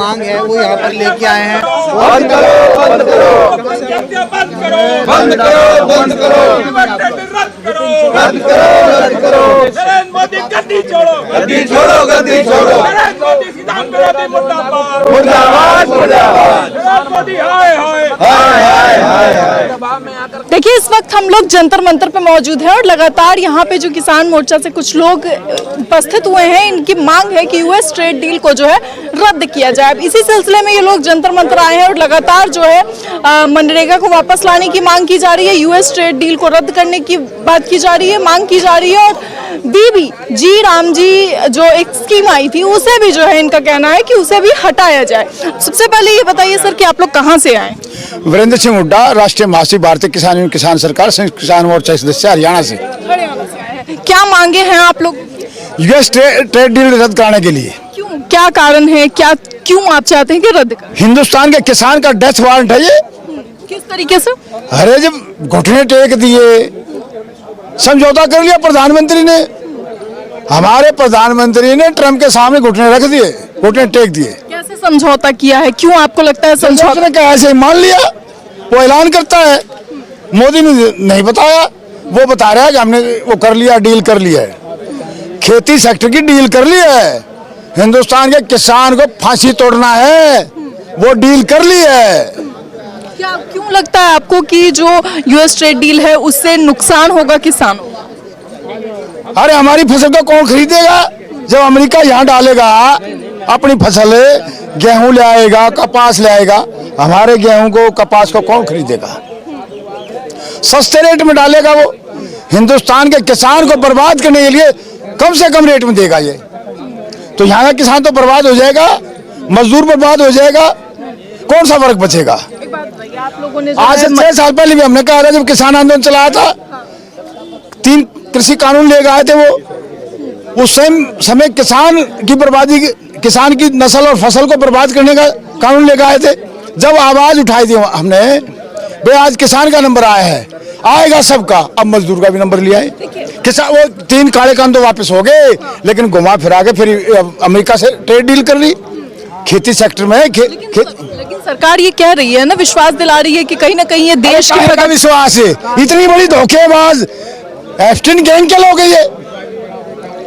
मांग है वो यहाँ पर लेके आए हैं। बंद करो, बंद करो, बंद करो, बंद करो, बंद करो, रद्द करो, रद्द करो। नरेंद्र मोदी गद्दी छोड़ो, गद्दी छोड़ो, गद्दी छोड़ो। नरेंद्र मोदी किसान विरोधी मुर्दाबाद, मुर्दाबाद, मुर्दाबाद। नरेंद्र मोदी हाय हाय हाय हाय हाय हाय। देखिए, इस वक्त हम लोग जंतर मंतर पे मौजूद हैं और लगातार यहाँ पे जो किसान मोर्चा से कुछ लोग उपस्थित हुए हैं, इनकी मांग है कि यूएस ट्रेड डील को जो है रद्द किया जाए। अब इसी सिलसिले में ये लोग जंतर मंतर आए हैं और लगातार जो है मनरेगा को वापस लाने की मांग की जा रही है, यूएस ट्रेड डील को रद्द करने की बात की जा रही है, मांग की जा रही है। और बीबी जी राम जी जो एक स्कीम आई थी उसे भी जो है इनका कहना है कि उसे भी हटाया जाए। सबसे पहले ये बताइए सर कि आप लोग कहाँ से आए? वीरेंद्र सिंह हुड्डा, राष्ट्रीय महासचिव भारतीय किसान यूनियन किसान सरकार संयुक्त किसान मोर्चा सदस्य, हरियाणा से। हरियाणा से आए हैं। क्या मांगे हैं आप लोग? यूएस ट्रेड डील रद्द कराने के लिए। क्यों, क्या कारण है, क्या क्यों आप चाहते हैं कि रद्द करें? हिंदुस्तान के किसान का डेथ वारंट है ये। किस तरीके से? अरे जब घुटने टेक दिए, समझौता कर लिया प्रधानमंत्री ने, हमारे प्रधानमंत्री ने ट्रम्प के सामने घुटने रख दिए, घुटने टेक दिए। कैसे समझौता किया है, क्यों आपको लगता है समझौता? क्या ऐसे मान लिया? वो ऐलान करता है, मोदी ने नहीं बताया, वो बता रहा है कि हमने वो कर लिया, डील कर लिया है, खेती सेक्टर की डील कर लिया है, हिंदुस्तान के किसान को फांसी तोड़ना है, वो डील कर ली है। क्या क्यों लगता है आपको कि जो यूएस ट्रेड डील है उससे नुकसान होगा किसानों? अरे हमारी फसल को कौन खरीदेगा? जब अमेरिका यहाँ डालेगा अपनी फसल, गेहूं ले आएगा, कपास ले आएगा, हमारे गेहूं को कपास को कौन खरीदेगा? सस्ते रेट में डालेगा वो, हिंदुस्तान के किसान को बर्बाद करने के लिए कम से कम रेट में देगा ये। तो यहाँ का किसान तो बर्बाद हो जाएगा, मजदूर बर्बाद हो जाएगा, कौन सा फर्क बचेगा? आप लोगों ने आज से 6 साल पहले भी हमने कहा था, जब किसान आंदोलन चलाया था, 3 कृषि कानून लेकर आए थे वो, उस समय किसान की बर्बादी, किसान की नस्ल और फसल को बर्बाद करने का कानून लेकर आए थे। जब आवाज उठाई थी हमने, भाई आज किसान का नंबर आया है, आएगा सबका, अब मजदूर का भी नंबर लिया है। किसान वो 3 काले कान तो वापस हो गए, लेकिन घुमा फिरा के फिर अमेरिका से ट्रेड डील कर ली खेती सेक्टर में। लेकिन सरकार ये कह रही है ना, विश्वास दिला रही है कि कहीं ना कहीं ये देश का विश्वास है। इतनी बड़ी धोखेबाज एफ्टिन गैंग के लोग हैं ये।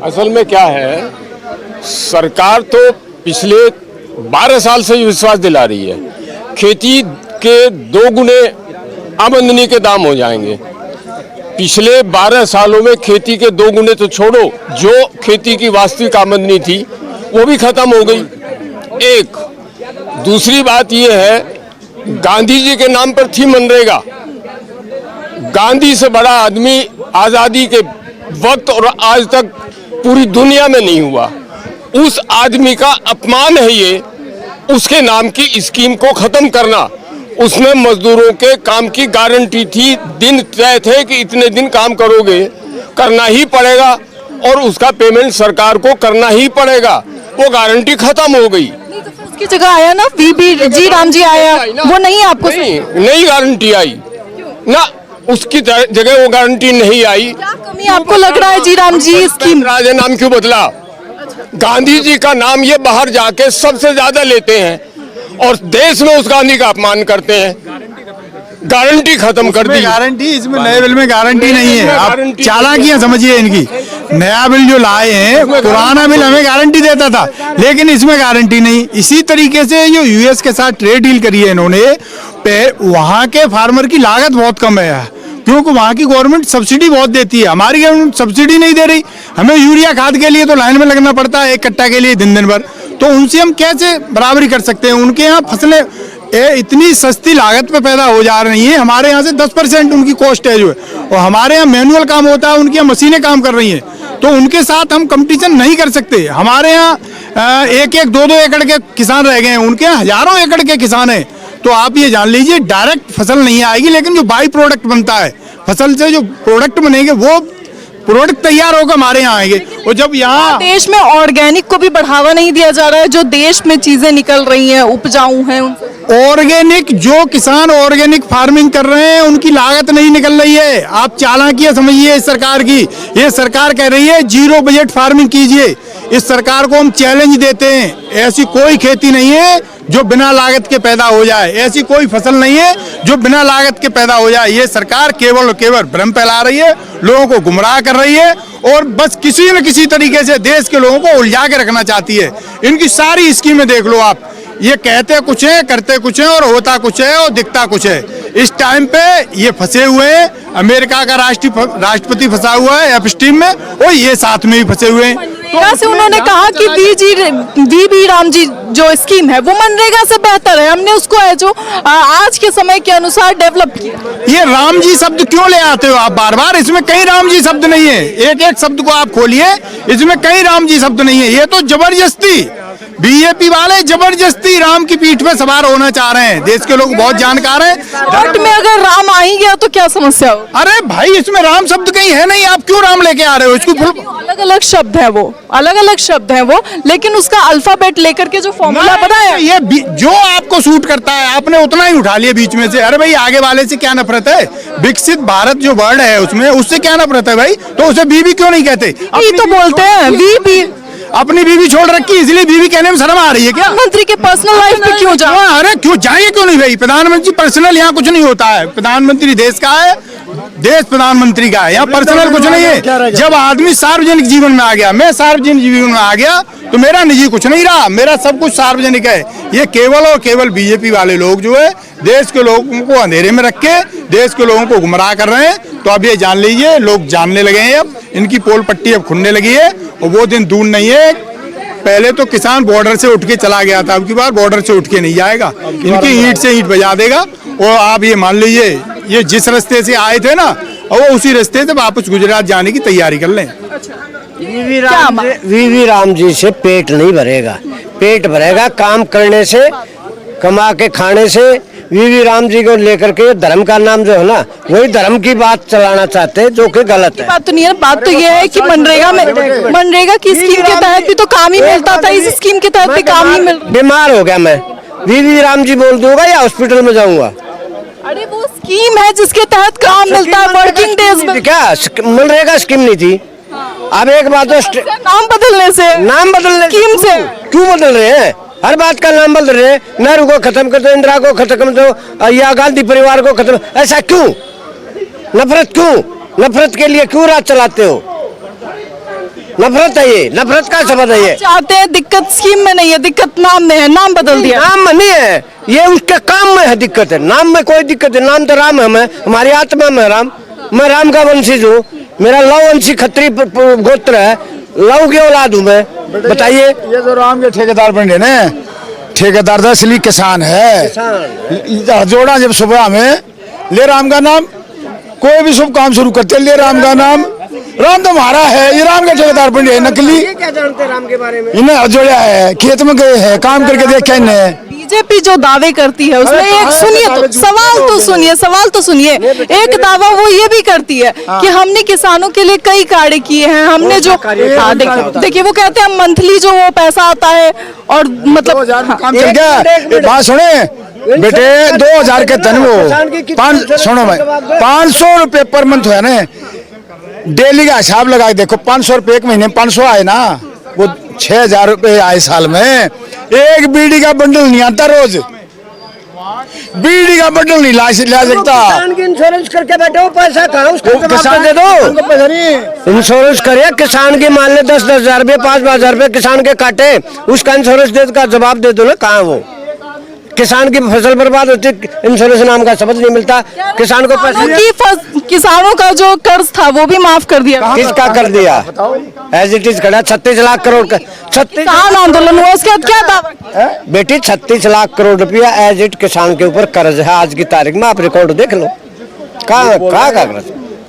असल में क्या है, सरकार तो पिछले 12 साल से विश्वास दिला रही है खेती के 2 गुने आमदनी के दाम हो जाएंगे। पिछले 12 सालों में खेती के 2 गुने तो छोड़ो, जो खेती की वास्तविक आमदनी थी वो भी खत्म हो गई। एक दूसरी बात ये है, गांधी जी के नाम पर थी मनरेगा, गांधी से बड़ा आदमी आजादी के वक्त और आज तक पूरी दुनिया में नहीं हुआ। उस आदमी का अपमान है ये, उसके नाम की स्कीम को खत्म करना। उसमें मजदूरों के काम की गारंटी थी, दिन तय थे कि इतने दिन काम करोगे, करना ही पड़ेगा और उसका पेमेंट सरकार को करना ही पड़ेगा। वो गारंटी खत्म हो गई। उसकी जगह आया ना बीबी जी राम जी आया, वो नहीं आपको? नहीं गारंटी आई ना, उसकी जगह वो गारंटी नहीं आई। क्या कमी आपको लग रहा है जी राम जी स्कीम? राजा नाम क्यों बदला? गांधी जी का नाम ये बाहर जाके सबसे ज्यादा लेते हैं और देश में उस गांधी का अपमान करते हैं। गारंटी खत्म कर दी। गारंटी इसमें नए बिल में गारंटी नहीं है। आप चालाकियां समझिए इनकी। नया बिल जो लाए हैं, पुराना बिल हमें गारंटी देता था, लेकिन इसमें गारंटी नहीं। इसी तरीके से जो यूएस के साथ ट्रेड डील करी है इन्होंने, वहाँ के फार्मर की लागत बहुत कम है, क्योंकि वहाँ की गवर्नमेंट सब्सिडी बहुत देती है। हमारी गवर्नमेंट सब्सिडी नहीं दे रही। हमें यूरिया खाद के लिए तो लाइन में लगना पड़ता है 1 कट्टा के लिए दिन भर। तो उनसे हम कैसे बराबरी कर सकते हैं? उनके यहाँ फसलें इतनी सस्ती लागत पे पैदा हो जा रही है, हमारे यहाँ से 10% उनकी कॉस्ट है जो है, और हमारे यहाँ मैनुअल काम होता है, उनकी यहाँ मशीनें काम कर रही हैं। तो उनके साथ हम कंपटीशन नहीं कर सकते। हमारे यहाँ 1-1, 2-2 एकड़ के किसान रह गए हैं, उनके यहाँ हजारों एकड़ के किसान हैं। तो आप ये जान लीजिए, डायरेक्ट फसल नहीं आएगी, लेकिन जो बाई प्रोडक्ट बनता है, फसल से जो प्रोडक्ट बनेंगे वो प्रोडक्ट तैयार होकर हमारे यहाँ आएंगे। और जब यहाँ देश में ऑर्गेनिक को भी बढ़ावा नहीं दिया जा रहा है, जो देश में चीजें निकल रही हैं, उपजाऊ हैं, ऑर्गेनिक जो किसान ऑर्गेनिक फार्मिंग कर रहे हैं उनकी लागत नहीं निकल रही है। आप चालाकियां समझिए इस सरकार की। ये सरकार कह रही है 0 बजट फार्मिंग कीजिए। इस सरकार को हम चैलेंज देते हैं, ऐसी कोई खेती नहीं है जो बिना लागत के पैदा हो जाए, ऐसी कोई फसल नहीं है जो बिना लागत के पैदा हो जाए। ये सरकार केवल और केवल भ्रम फैला रही है, लोगों को गुमराह कर रही है और बस किसी न किसी तरीके से देश के लोगों को उलझा के रखना चाहती है। इनकी सारी स्कीमें देख लो आप, ये कहते कुछ है, करते कुछ है और होता कुछ है और दिखता कुछ है। इस टाइम पे ये फंसे हुए हैं, अमेरिका का राष्ट्रपति फंसा हुआ है एपस्टीन में और ये साथ में भी फंसे हुए हैं। यहाँ से उन्होंने कहा कि वीबी राम जी जो स्कीम है वो मनरेगा से बेहतर है, हमने उसको है जो आज के समय के अनुसार डेवलप किया। ये राम जी शब्द क्यों ले आते हो आप बार बार? इसमें कहीं राम जी शब्द नहीं है, एक एक शब्द को आप खोलिए, इसमें कहीं राम जी शब्द नहीं है। ये तो जबरदस्ती बीजेपी वाले जबरदस्ती राम की पीठ पे सवार होना चाह रहे हैं। देश के लोग बहुत जानकार हैं। वोट में अगर राम आ ही गया तो क्या समस्या हो? अरे भाई इसमें राम शब्द कहीं है नहीं, आप क्यों राम लेके आ रहे हो? इसको अलग अलग शब्द है वो, अलग अलग शब्द है वो, लेकिन उसका अल्फाबेट लेकर के जो फॉर्मूला बनाया, ये जो आपको सूट करता है आपने उतना ही उठा लिया बीच में से। अरे भाई आगे वाले से क्या नफरत है? विकसित भारत जो वर्ड है उसमें, उससे क्या नफरत है भाई? तो उसे बीबी क्यों नहीं कहते? ये तो बोलते हैं बीबी। अपनी बीवी छोड़ रखी इसलिए बीवी कहने में शर्म आ रही है क्या? मंत्री के पर्सनल लाइफ पे क्यों जाओ? अरे क्यों जाएंगे, क्यों नहीं भाई? प्रधानमंत्री पर्सनल यहाँ कुछ नहीं होता है। प्रधानमंत्री देश का है, देश प्रधानमंत्री का है, यहाँ पर्सनल कुछ नहीं है। जब आदमी सार्वजनिक जीवन में आ गया, मैं सार्वजनिक जीवन में आ गया तो मेरा निजी कुछ नहीं रहा, मेरा सब कुछ सार्वजनिक है। ये केवल और केवल बीजेपी वाले लोग जो है देश के लोगों को अंधेरे में रख के देश के लोगों को गुमराह कर रहे हैं। तो अब ये जान लीजिए, लोग जानने लगे हैं, अब इनकी पोल पट्टी अब खुलने लगी है और वो दिन दूर नहीं है। पहले तो किसान बॉर्डर से उठ के चला गया था, अब की बार बॉर्डर से उठ के नहीं जाएगा, इनकी ईंट से ईंट बजा देगा। और आप ये मान लीजिए, ये जिस रास्ते से आए थे ना, और वो उसी रास्ते से वापस गुजरात जाने की तैयारी कर लें। वीवी राम जी से पेट नहीं भरेगा, पेट भरेगा काम करने से, कमा के खाने से। वीवी राम जी को लेकर के धर्म का नाम जो है ना, वही धर्म की बात चलाना चाहते हैं, जो कि गलत है। बात तो नहीं है, बात तो ये है कि मनरेगा की स्कीम के तहत भी तो काम ही मिलता था, इस स्कीम के तहत भी काम ही मिल। बीमार हो गया मैं, वीवी राम जी बोल दूंगा या हॉस्पिटल में जाऊंगा? अरे वो स्कीम है जिसके तहत काम मिलता है, वर्किंग डेज में। क्या मनरेगा स्कीम नहीं थी? अब एक बात तो नाम बदलने से, स्कीम से क्यों बदल रहे हैं? हर बात का नाम बदल रहे हैं। नेहरू को खत्म कर दो, इंदिरा को खत्म कर दो, या गांधी परिवार को खत्म। ऐसा क्यों? नफरत क्यों? नफरत के लिए क्यों राज चलाते हो? नफरत है ये, नफरत का शब्द है ये। चाहते हैं दिक्कत स्कीम में नहीं है, दिक्कत नाम में है, नाम बदल दिया। नाम में नहीं है, ये उसके काम में है दिक्कत है, नाम में कोई दिक्कत है। नाम तो राम है, हमारी आत्मा में राम। मैं राम का वंशीज हूँ, मेरा लव वंशी खत्री गोत्र है, लव की औलाद हूँ मैं। बताइए, ये जो राम के ठेकेदार बन गए ना, ठेकेदार तो असली किसान है। जोड़ा जब सुबह में ले राम का नाम, कोई भी शुभ काम शुरू करते ले राम का नाम। राम तो हमारा है, ये राम के ठेकेदार बन गए, नकली। ये क्या जानते हैं राम के बारे में? इन्हें जोड़ा है, खेत में गए हैं, काम करके देखे इन्हें। बीजेपी जो दावे करती है उसमें एक सुनिए तो सवाल तो सुनिए। एक दावा वो ये भी करती है कि हमने किसानों के लिए कई कार्य किए हैं, हमने जो देखिए वो कहते हैं मंथली जो वो पैसा आता है और मतलब बात सुने बेटे, 2000 के तन वो सुनो भाई, 500 रुपए पर मंथ है ना, डेली का हिसाब लगा के देखो, 500 रुपए एक महीने में 500 आए ना, वो 6000 रुपए आए साल में। एक बीड़ी का बंडल नहीं आता रोज, बीड़ी का बंडल नहीं ला सकता। किसान की इंश्योरेंस करके बैठे हो, पैसा कहाँ उसको किसान दे दो। इंश्योरेंस करे किसान की, मान ले 10-10 हजार रुपये 5-5 हजार रुपये किसान के काटे, उसका इंश्योरेंस दे का जवाब दे दो ना। कहाँ वो किसान की फसल बर्बाद होती, इंश्योरेंस नाम का शब्द नहीं मिलता किसान को। पैसे किसानों का जो कर्ज था वो भी माफ कर दिया। किसका कर दिया? एज इट इज खड़ा 36 लाख करोड़ का किसान आंदोलन हुआ, उसके बाद क्या था बेटी? 36 लाख करोड़ रुपया एज इट किसान के ऊपर कर्ज है आज की तारीख में। आप रिकॉर्ड देख लो, कहाँ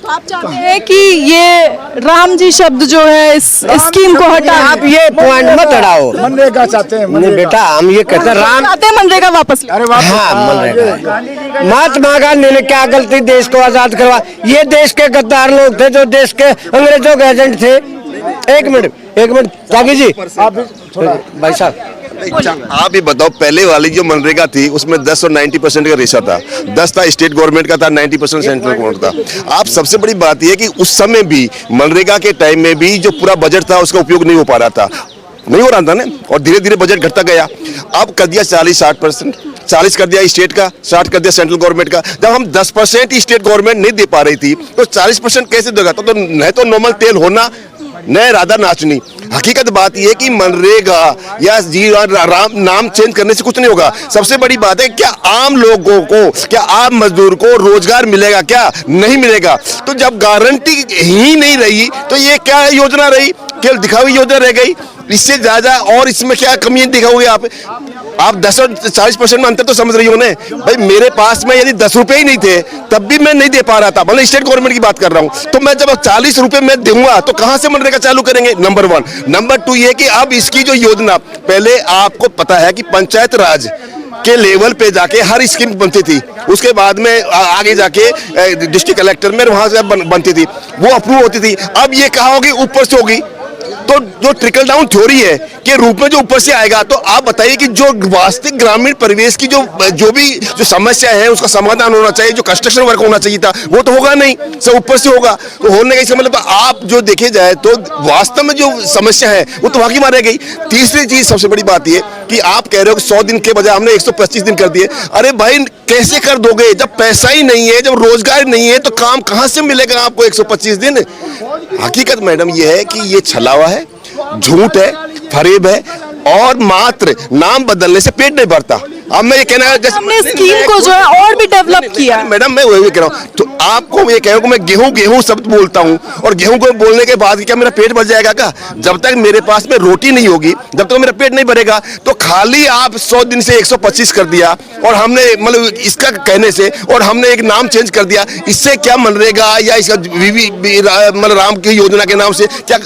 आप चाहते हैं कि ये राम जी शब्द जो है इस स्कीम को हटा। आप ये पॉइंट मत हटाओ। मनरेगा चाहते हैं? नहीं बेटा, हम ये कहते हैं राम चाहते हैं मनरेगा वापस। हाँ, मनरेगा। महात्मा गांधी ने क्या गलती, देश को आजाद करवा। ये देश के गद्दार लोग थे जो देश के अंग्रेजों के एजेंट थे। एक मिनट त्यागी जी, आप भाई साहब आप ये बताओ, पहले वाली जो मनरेगा थी उसमें 10 और 90% का रेशा था। 10 था स्टेट गवर्नमेंट का था, 90% सेंट्रल गवर्नमेंट था। आप सबसे बड़ी बात यह कि उस समय भी मनरेगा के टाइम में भी जो पूरा बजट था उसका उपयोग नहीं हो पा रहा था, नहीं हो रहा था ना, और धीरे धीरे बजट घटता गया। अब कर दिया 40-60%, 40 कर दिया स्टेट का, 60 कर दिया सेंट्रल गवर्नमेंट का। जब हम 10% ही स्टेट गवर्नमेंट नहीं दे पा रही थी तो 40% कैसे देगा? तो नहीं तो नॉर्मल तेल होना, नए राधा नाचनी। हकीकत बात यह कि मनरेगा या राम नाम चेंज करने से कुछ नहीं होगा। सबसे बड़ी बात है, क्या आम लोगों को, क्या आम मजदूर को रोजगार मिलेगा? क्या नहीं मिलेगा। तो जब गारंटी ही नहीं रही तो ये क्या योजना रही? केवल दिखावी योजना रह गई। इससे ज्यादा और इसमें क्या कमी दिखाओगे आप 10 और 40% में अंतर तो समझ रही हो ना भाई। मेरे पास में यदि 10 रुपए ही नहीं थे तब भी मैं नहीं दे पा रहा था, मतलब स्टेट गवर्नमेंट की बात कर रहा हूं। तो मैं जब 40 रुपए मैं दूंगा तो कहां से मनरेगा चालू करेंगे? नंबर 1। नंबर 2 ये कि अब इसकी जो योजना, पहले आपको पता है कि पंचायत राज के लेवल पे जाके हर स्कीम बनती थी, उसके बाद में आगे जाके डिस्ट्रिक्ट कलेक्टर में वहां से बनती थी, वो अप्रूव होती थी। अब ये कहा होगी ऊपर से होगी, तो जो ट्रिकल डाउन थ्योरी है के रूप में जो ऊपर से आएगा। तो आप बताइए कि जो वास्तविक ग्रामीण परिवेश की जो समस्या है उसका समाधान होना चाहिए, जो कंस्ट्रक्शन वर्क होना चाहिए था वो तो होगा नहीं, सब ऊपर से होगा। तो होने का इसका मतलब आप जो देखे जाए तो वास्तव में जो समस्या है वो तो वहां की मारे गई। तीसरी चीज सबसे बड़ी बात ये कि आप कह रहे हो कि 100 दिन के बजाय हमने 125 दिन कर दिए। अरे भाई कैसे कर दोगे जब पैसा ही नहीं है, जब रोजगार नहीं है, तो काम कहां से मिलेगा आपको 125 दिन? हकीकत मैडम ये है कि ये छलावा है, झूठ है, फरेब है, और मात्र नाम बदलने से पेट नहीं भरता। अब मैं ये कहना है हमने स्कीम को जो है और भी डेवलप किया। मैडम मैं वही कह रहा हूँ, तो आपको ये कह रहा हूँ मैं गेहूं शब्द बोलता हूँ, और गेहूं को बोलने के बाद क्या मेरा पेट भर जाएगा? क्या जब तक मेरे पास में रोटी नहीं होगी जब तक मेरा पेट नहीं भरेगा। तो खाली आप 100 दिन से 125 कर दिया, और हमने मतलब इसका कहने से, और हमने एक नाम चेंज कर दिया, इससे क्या मनरेगा या इसका मतलब राम की योजना के नाम से क्या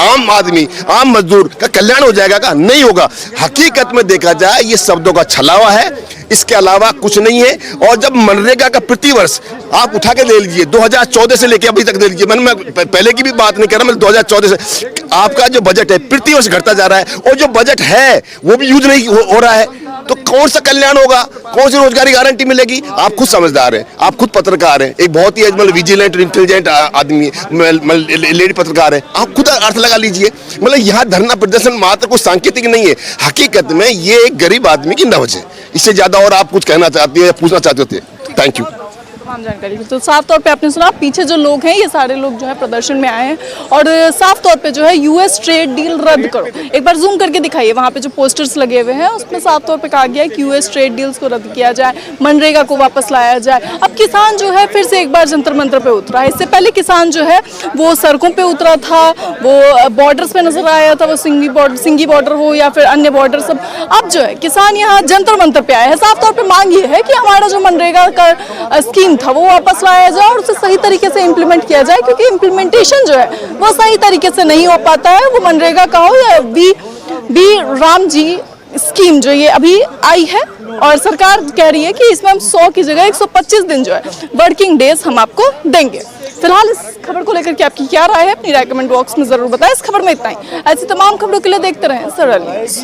आम आदमी, आम मजदूर का कल्याण हो जाएगा? क्या नहीं होगा। हकीकत में देखा जाए ये शब्दों का छलावा है, इसके अलावा कुछ नहीं है। और जब मनरेगा का प्रतिवर्ष आप उठा के ले लीजिए, 2014 से लेके अभी तक ले लीजिए, मैं पहले की भी बात नहीं कर रहा, मैं 2014 से आपका जो बजट है प्रतिवर्ष घटता जा रहा है, और जो बजट है वो भी यूज नहीं हो रहा है। तो कौन सा कल्याण होगा? कौन सी रोजगारी गारंटी मिलेगी? आप खुद समझदार हैं, आप खुद पत्रकार हैं, एक बहुत ही मतलब विजिलेंट इंटेलिजेंट आदमी, लेडी पत्रकार है, आप खुद अर्थ लगा लीजिए। मतलब यहाँ धरना प्रदर्शन मात्र कुछ सांकेतिक नहीं है, हकीकत में ये एक गरीब आदमी की नब्ज है। इससे ज्यादा और आप कुछ कहना चाहती है या पूछना चाहते थे? Thank you. तमाम जानकारी। तो साफ तौर पे आपने सुना, पीछे जो लोग हैं ये सारे लोग जो है प्रदर्शन में आए हैं, और साफ तौर पे जो है यूएस ट्रेड डील रद्द करो। एक बार जूम करके दिखाइए, वहाँ पे जो पोस्टर्स लगे हुए हैं उसमें साफ तौर पे कहा गया है कि यूएस ट्रेड डील्स को रद्द किया जाए, मनरेगा को वापस लाया जाए। अब किसान जो है फिर से एक बार जंतर मंतर पे उतरा है। इससे पहले किसान जो है वो सड़कों पे उतरा था, वो बॉर्डर्स पे नजर आया था, वो सिंगी बॉर्डर हो या फिर अन्य बॉर्डर सब। अब जो है किसान यहाँ जंतर मंतर पे आया है। साफ तौर पे मांग ये है कि हमारा जो मनरेगा का स्कीम था वो वापस लाया जाए और उसे सही तरीके से इम्प्लीमेंट किया जाए, क्योंकि इम्प्लीमेंटेशन जो है वो सही तरीके से नहीं हो पाता है। वो मनरेगा का हो या बी राम जी स्कीम जो ये अभी आई है, और सरकार कह रही है कि इसमें हम 100 की जगह 125 दिन जो है वर्किंग डेज हम आपको देंगे। फिलहाल इस खबर को लेकर के आपकी क्या राय है, अपनी राय कमेंट बॉक्स में जरूर बताएं। इस खबर में इतना ही। ऐसी तमाम खबरों के लिए देखते रहें सरल न्यूज़।